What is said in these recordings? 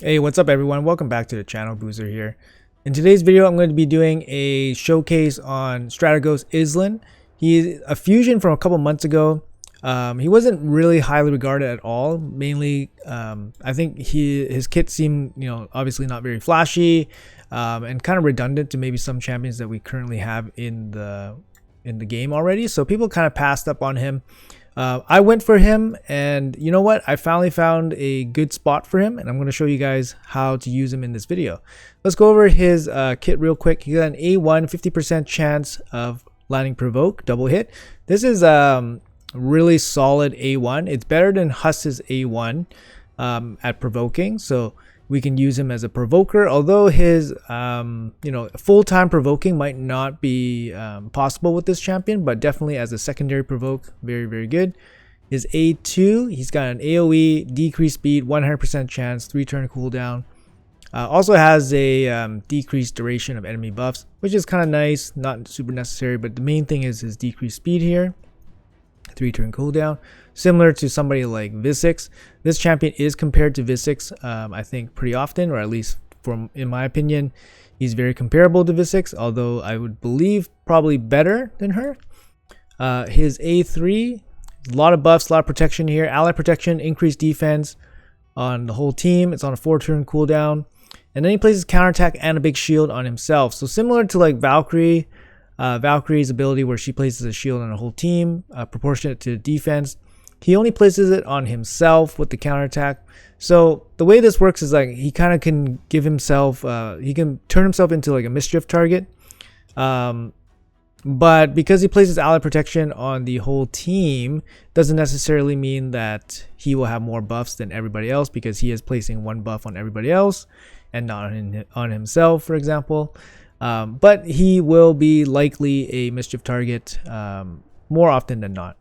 Hey, what's up everyone? Welcome back to the channel. Boozer here. In today's video, I'm going to be doing a showcase on Strategos Islin. He's a fusion from a couple months ago. He wasn't really highly regarded at all. Mainly, I think his kit seemed, obviously not very flashy, and kind of redundant to maybe some champions that we currently have in the game already. So people kind of passed up on him. I went for him, and you know what? I finally found a good spot for him, and I'm going to show you guys how to use him in this video. Let's go over his kit real quick. He got an A1, 50% chance of landing provoke, double hit. This is really solid A1. It's better than Huss's A1 at provoking, so we can use him as a provoker, although his full-time provoking might not be possible with this champion, but definitely as a secondary provoke, very good. His A2, he's got an AoE, decreased speed, 100% chance, 3-turn cooldown. Also has a decreased duration of enemy buffs, which is kind of nice, not super necessary, but the main thing is his decreased speed here. 3-turn cooldown, similar to somebody like Visix. This champion is compared to Visix, I think, pretty often, or at least in my opinion, he's very comparable to Visix, although I would believe probably better than her. His A3, a lot of buffs, a lot of protection here. Ally protection, increased defense on the whole team. It's on a 4-turn cooldown, and then he places counterattack and a big shield on himself. So similar to like Valkyrie. Valkyrie's ability where she places a shield on a whole team, proportionate to defense. He only places it on himself with the counterattack. So the way this works is like he kind of can give himself, he can turn himself into like a mischief target. But because he places ally protection on the whole team, doesn't necessarily mean that he will have more buffs than everybody else, because he is placing one buff on everybody else and not on himself, for example. But he will be likely a mischief target more often than not.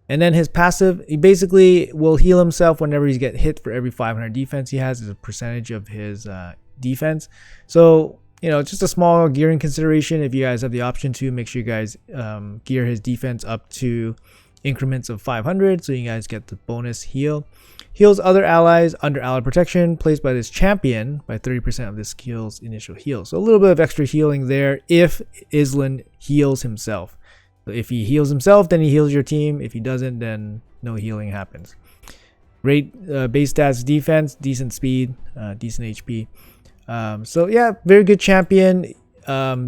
And then his passive, he basically will heal himself whenever he gets hit. For every 500 defense he has, is a percentage of his defense. So, just a small gearing consideration. If you guys have the option to, make sure you guys gear his defense up to increments of 500, so you guys get the bonus heal. Heals other allies under ally protection placed by this champion by 30% of this skill's initial heal. So a little bit of extra healing there if Islin heals himself. So if he heals himself, then he heals your team. If he doesn't, then no healing happens. Great base stats, defense, decent speed, decent HP. So yeah, very good champion.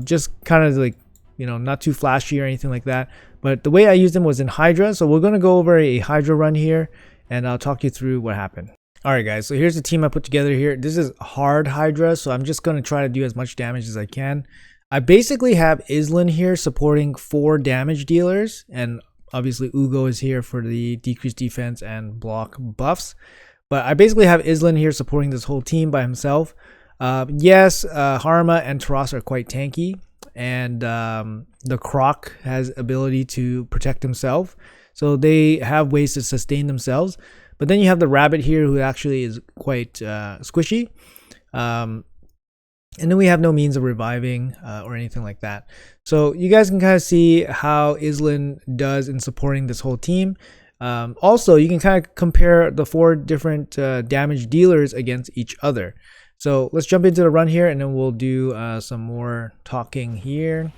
Just kind of like, not too flashy or anything like that. But the way I used him was in Hydra. So we're going to go over a Hydra run here, and I'll talk you through what happened. Alright guys, so here's the team I put together here. This is hard Hydra, so I'm just going to try to do as much damage as I can. I basically have Islin here supporting 4 damage dealers, and obviously Ugo is here for the decreased defense and block buffs. But I basically have Islin here supporting this whole team by himself. Yes, Harma and Taras are quite tanky, and the Croc has ability to protect himself, so they have ways to sustain themselves. But then you have the Rabbit here, who actually is quite squishy, and then we have no means of reviving or anything like that. So you guys can kind of see how Islin does in supporting this whole team. Also, you can kind of compare the 4 different damage dealers against each other. So let's jump into the run here, and then we'll do some more talking here.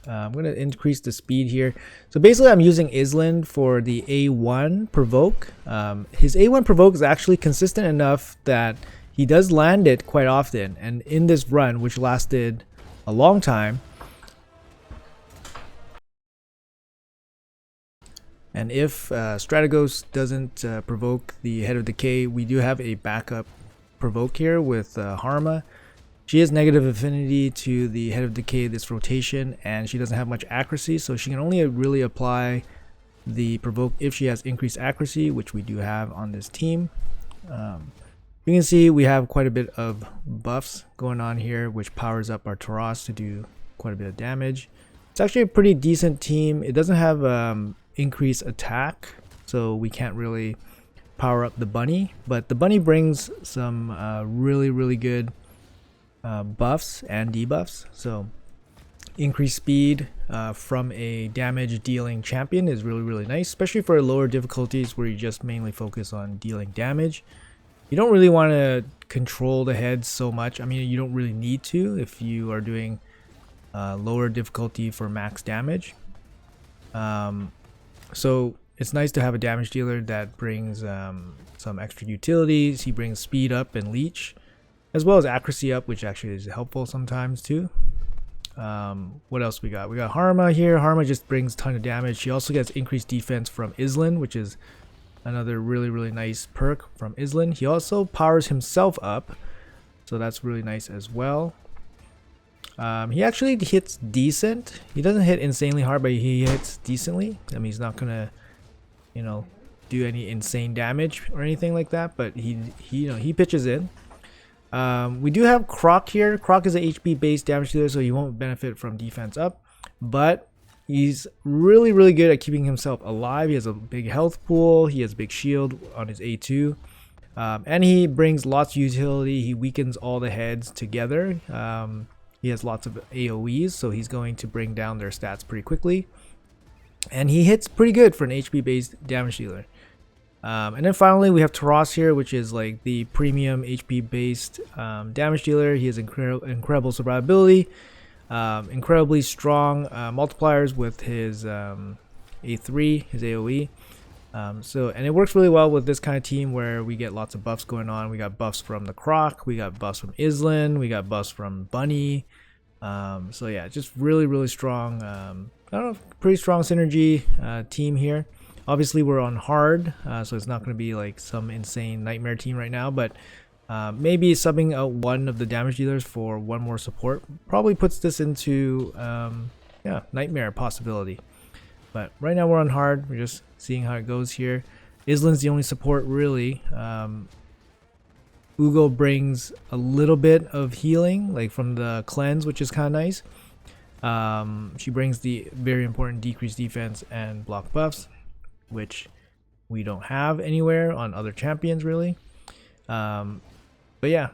I'm going to increase the speed here. So basically I'm using Islin for the A1 provoke. His A1 provoke is actually consistent enough that he does land it quite often. And in this run, which lasted a long time, and if Strategos doesn't provoke the Head of Decay, we do have a backup provoke here with Harma. She has negative affinity to the Head of Decay this rotation, and she doesn't have much accuracy, so she can only really apply the provoke if she has increased accuracy, which we do have on this team. You can see we have quite a bit of buffs going on here, which powers up our Taras to do quite a bit of damage. It's actually a pretty decent team. It doesn't have increased attack, so we can't really power up the bunny, but the bunny brings some really good buffs and debuffs. So increased speed from a damage dealing champion is really nice, especially for lower difficulties where you just mainly focus on dealing damage. You don't really want to control the heads so much. I mean, you don't really need to if you are doing lower difficulty for max damage. So it's nice to have a damage dealer that brings some extra utilities. He brings speed up and leech, as well as accuracy up, which actually is helpful sometimes too. What else we got? We got Harma here. Harma just brings a ton of damage. She also gets increased defense from Islin, which is another really nice perk from Islin. He also powers himself up, so that's really nice as well. He actually hits decent. He doesn't hit insanely hard, but he hits decently. I mean, he's not gonna, you know, do any insane damage or anything like that, but he pitches in. We do have Croc here. Croc is a HP based damage dealer, so he won't benefit from defense up, but he's really good at keeping himself alive. He has a big health pool. He has a big shield on his A2, and he brings lots of utility. He weakens all the heads together. He has lots of AoEs, so he's going to bring down their stats pretty quickly. And he hits pretty good for an HP based damage dealer. And then finally we have Taras here, which is like the premium HP based damage dealer. He has incredible survivability, incredibly strong multipliers with his A3, his AoE. And it works really well with this kind of team where we get lots of buffs going on. We got buffs from the Croc, we got buffs from Islin, we got buffs from Bunny. So yeah, just really strong. I don't know, pretty strong synergy team here. Obviously we're on hard, so it's not going to be like some insane nightmare team right now, but maybe subbing out one of the damage dealers for one more support probably puts this into yeah, nightmare possibility. But right now we're on hard. We're just seeing how it goes here. Islin's the only support really. Ugo brings a little bit of healing, like from the cleanse, which is kind of nice. She brings the very important decreased defense and block buffs, which we don't have anywhere on other champions really. But yeah,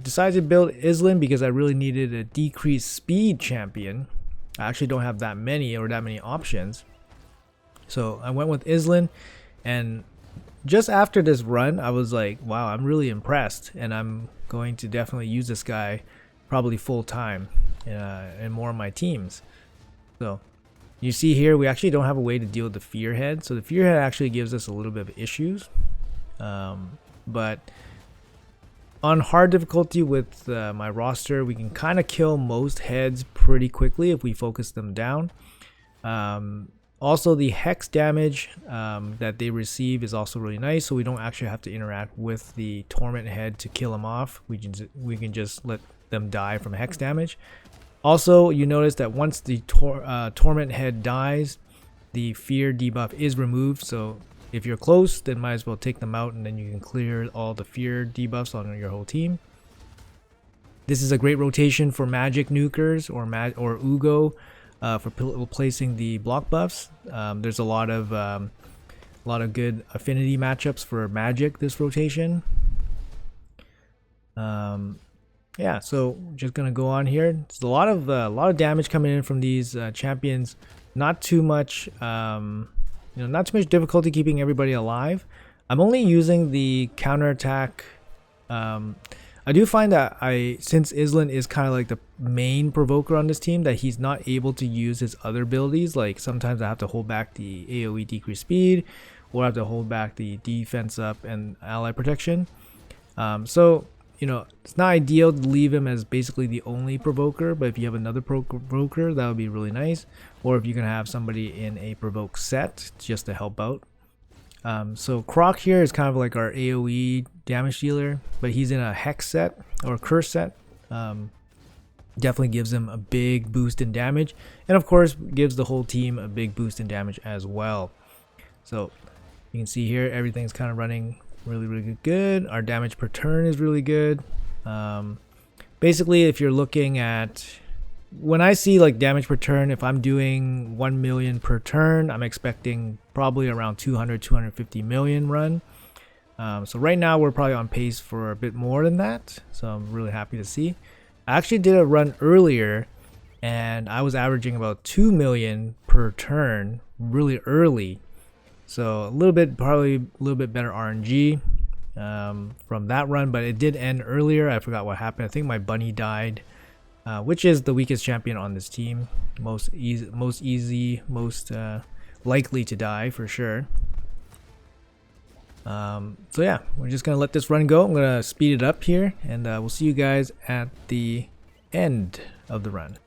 decided to build Islin because I really needed a decreased speed champion. I actually don't have that many options. So I went with Islin, and just after this run, I was like, wow, I'm really impressed, and I'm going to definitely use this guy probably full time in more of my teams. So you see here, we actually don't have a way to deal with the fear head. So the fear head actually gives us a little bit of issues. But on hard difficulty with my roster, we can kind of kill most heads pretty quickly if we focus them down. Also, the hex damage that they receive is also really nice, so we don't actually have to interact with the torment head to kill them off. We can just let them die from hex damage. Also, you notice that once the torment head dies, the fear debuff is removed. So if you're close, then might as well take them out, and then you can clear all the fear debuffs on your whole team. This is a great rotation for magic nukers or Ugo. For replacing the block buffs. There's a lot of good affinity matchups for magic this rotation. Yeah, so just gonna go on here. There's a lot of damage coming in from these champions. Not too much, not too much difficulty keeping everybody alive. I'm only using the counterattack. I do find that since Islin is kind of like the main provoker on this team, that he's not able to use his other abilities. Like sometimes I have to hold back the AoE decreased speed, or I have to hold back the defense up and ally protection. So it's not ideal to leave him as basically the only provoker, but if you have another provoker, that would be really nice. Or if you can have somebody in a provoke set just to help out. So Croc here is kind of like our AoE damage dealer, but he's in a hex set or curse set. Definitely gives him a big boost in damage, and of course gives the whole team a big boost in damage as well. So you can see here everything's kind of running really good. Our damage per turn is really good. Basically, if you're looking at, when I see like damage per turn, if I'm doing 1 million per turn, I'm expecting probably around 250 million run. So right now we're probably on pace for a bit more than that, so I'm really happy to see. I actually did a run earlier and I was averaging about 2 million per turn really early, so probably a little bit better RNG. from that run, but it did end earlier. I forgot what happened. I think my bunny died, which is the weakest champion on this team. Most likely to die for sure. So yeah, we're just gonna let this run go. I'm gonna speed it up here, and we'll see you guys at the end of the run.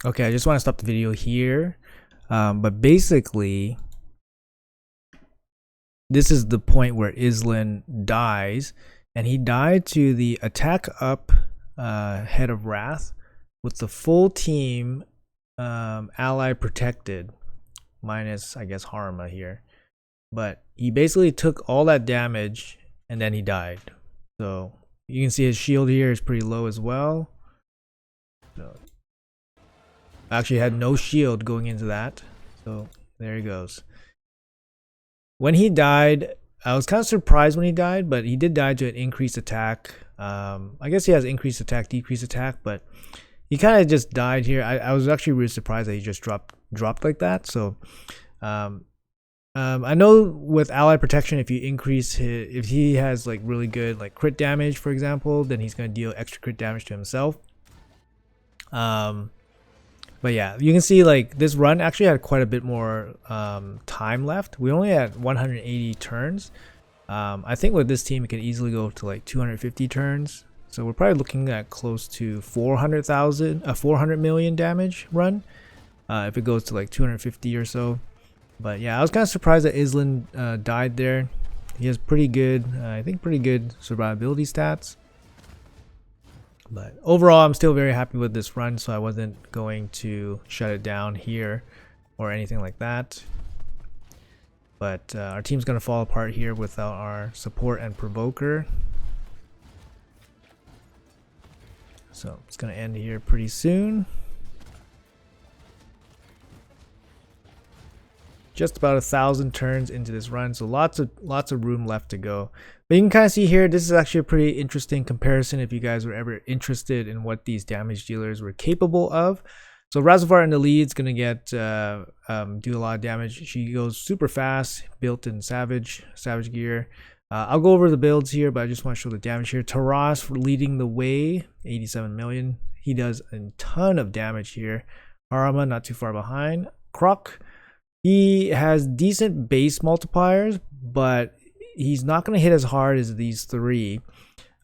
Okay, I just want to stop the video here. But basically, this is the point where Islin dies, and he died to the attack up Head of Wrath with the full team ally protected, minus I guess Harma here. But he basically took all that damage and then he died. So you can see his shield here is pretty low as well. So actually had no shield going into that. So there he goes. When he died, I was kind of surprised when he died, but he did die to an increased attack. I guess he has increased attack, decreased attack, but he kind of just died here. I was actually really surprised that he just dropped like that. So I know with ally protection, if you increase his, if he has like really good like crit damage, for example, then he's going to deal extra crit damage to himself. But yeah, you can see like this run actually had quite a bit more time left. We only had 180 turns. I think with this team, it could easily go to like 250 turns. So we're probably looking at close to 400 million damage run if it goes to like 250 or so. But yeah, I was kind of surprised that Islin died there. He has pretty good, I think pretty good survivability stats. But overall, I'm still very happy with this run, so I wasn't going to shut it down here or anything like that. But our team's going to fall apart here without our support and provoker. So it's going to end here pretty soon. Just about 1,000 turns into this run, so lots of room left to go. But you can kind of see here, this is actually a pretty interesting comparison if you guys were ever interested in what these damage dealers were capable of. So Razovar in the lead is going to get do a lot of damage. She goes super fast, built in Savage gear. I'll go over the builds here, but I just want to show the damage here. Taras leading the way, 87 million. He does a ton of damage here. Harama not too far behind. Croc, he has decent base multipliers, but he's not going to hit as hard as these three.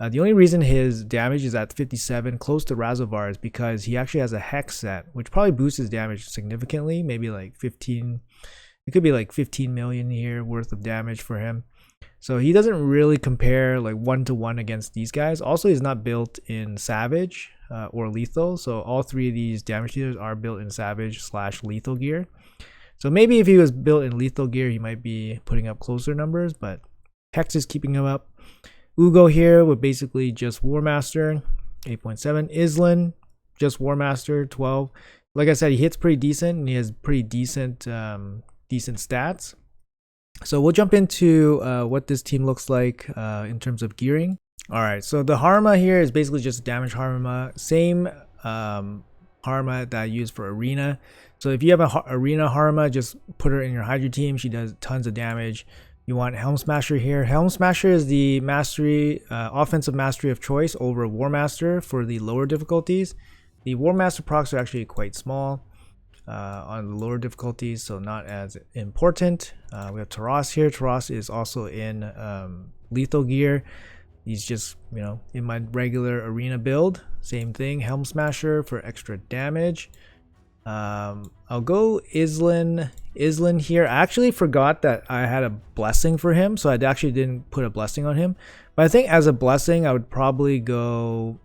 The only reason his damage is at 57, close to Razovar, is because he actually has a Hex set, which probably boosts his damage significantly, maybe like 15. It could be like 15 million here worth of damage for him. So he doesn't really compare like 1-to-1 against these guys. Also, he's not built in Savage or Lethal. So all three of these damage dealers are built in Savage / Lethal gear. So maybe if he was built in Lethal gear, he might be putting up closer numbers, but Hex is keeping him up. Ugo here with basically just War Master, 8.7. Islin, just War Master, 12. Like I said, he hits pretty decent, and he has pretty decent stats. So we'll jump into what this team looks like in terms of gearing. All right, so the Harma here is basically just damage Harma. Same Harma that I use for Arena. So if you have a Arena Harma, just put her in your Hydra team. She does tons of damage. You want Helm Smasher here. Helm Smasher is the mastery, offensive mastery of choice over War Master for the lower difficulties. The War Master procs are actually quite small on the lower difficulties, so not as important. We have Taras here. Taras is also in lethal gear. He's just, you know, in my regular Arena build. Same thing, Helm Smasher for extra damage. I'll go Islin here. I actually forgot that I had a blessing for him, so I actually didn't put a blessing on him. But I think as a blessing, I would probably go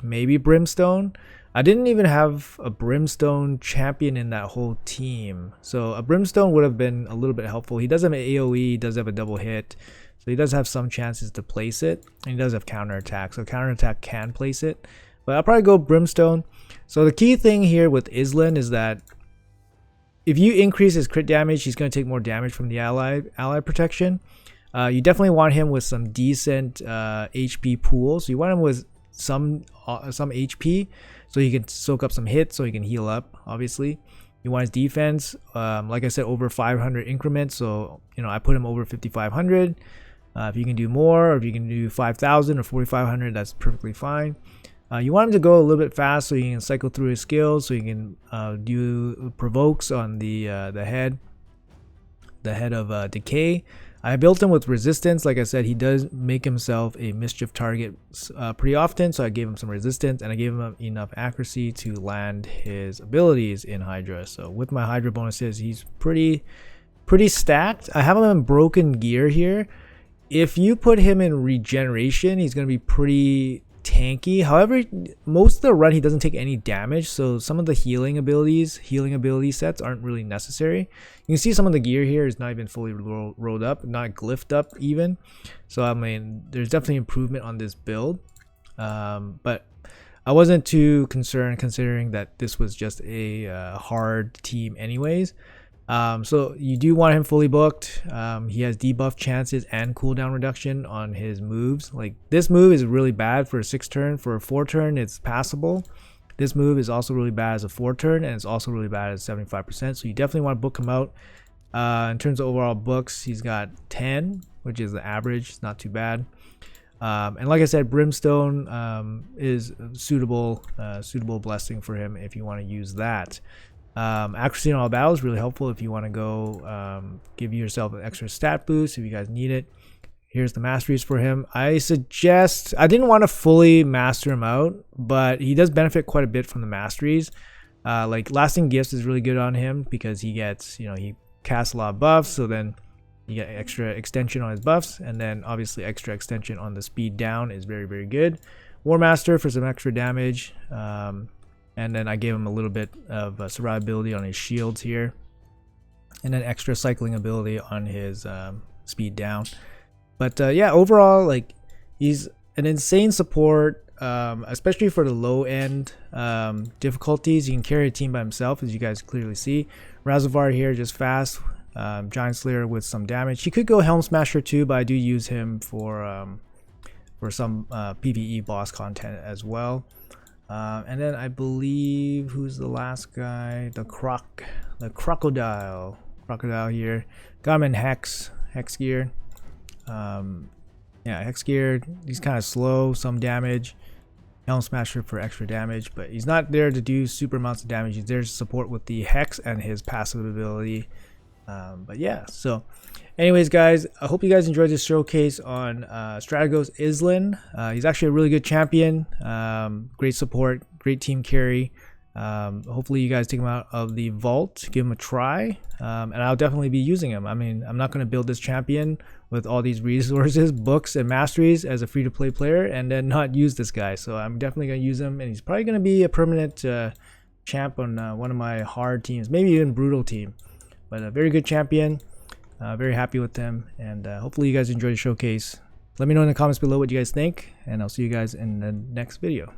maybe Brimstone. I didn't even have a Brimstone champion in that whole team, so a Brimstone would have been a little bit helpful. He does have an AoE, he does have a double hit, so he does have some chances to place it, and he does have counterattack, so counterattack can place it. But I'll probably go Brimstone. So the key thing here with Islin is that if you increase his crit damage, he's going to take more damage from the ally protection. You definitely want him with some decent HP pool. So you want him with some HP, so he can soak up some hits, so he can heal up. Obviously, you want his defense, like I said, over 500 increments. So you know, I put him over 5,500. If you can do more, or if you can do 5,000 or 4,500, that's perfectly fine. You want him to go a little bit fast, so you can cycle through his skills, so you can do provokes on the head of decay. I built him with resistance. Like I said, he does make himself a mischief target pretty often, so I gave him some resistance, and I gave him enough accuracy to land his abilities in Hydra. So with my Hydra bonuses, he's pretty stacked. I have him in broken gear here. If you put him in regeneration, he's going to be pretty tanky. However, most of the run he doesn't take any damage, so some of the healing ability sets aren't really necessary. You can see some of the gear here is not even fully rolled up, not glyphed up even. So I mean, there's definitely improvement on this build, but I wasn't too concerned considering that this was just a hard team anyways. So you do want him fully booked. He has debuff chances and cooldown reduction on his moves. Like, this move is really bad for a 6 turn. For a 4 turn, it's passable. This move is also really bad as a 4 turn, and it's also really bad as 75%. So you definitely want to book him out. In terms of overall books, he's got 10, which is the average. It's not too bad. And like I said, Brimstone is a suitable blessing for him if you want to use that. Accuracy in all battles is really helpful if you want to go give yourself an extra stat boost if you guys need it. Here's the masteries for him. I didn't want to fully master him out, but he does benefit quite a bit from the masteries. Like, lasting gifts is really good on him because he gets, he casts a lot of buffs, so then you get extra extension on his buffs, and then obviously extra extension on the speed down is very, very good. War Master for some extra damage. And then I gave him a little bit of survivability on his shields here. And then extra cycling ability on his speed down. But yeah, overall, like, he's an insane support, especially for the low end difficulties. You can carry a team by himself, as you guys clearly see. Razovar here, just fast. Giant Slayer with some damage. He could go Helm Smasher too, but I do use him for some PvE boss content as well. And then I believe, who's the last guy? The crocodile here. Got him in hex gear. Yeah, hex gear. He's kind of slow, some damage. Helm Smasher for extra damage, but he's not there to do super amounts of damage. He's there to support with the hex and his passive ability. But yeah, so anyways, guys, I hope you guys enjoyed this showcase on Strategos Islin. He's actually a really good champion. Great support, great team carry. Hopefully you guys take him out of the vault, give him a try, and I'll definitely be using him. I mean, I'm not going to build this champion with all these resources, books, and masteries as a free-to-play player and then not use this guy. So I'm definitely going to use him, and he's probably going to be a permanent champ on one of my hard teams, maybe even brutal team. But a very good champion. Very happy with them, and hopefully you guys enjoyed the showcase. Let me know in the comments below what you guys think, and I'll see you guys in the next video.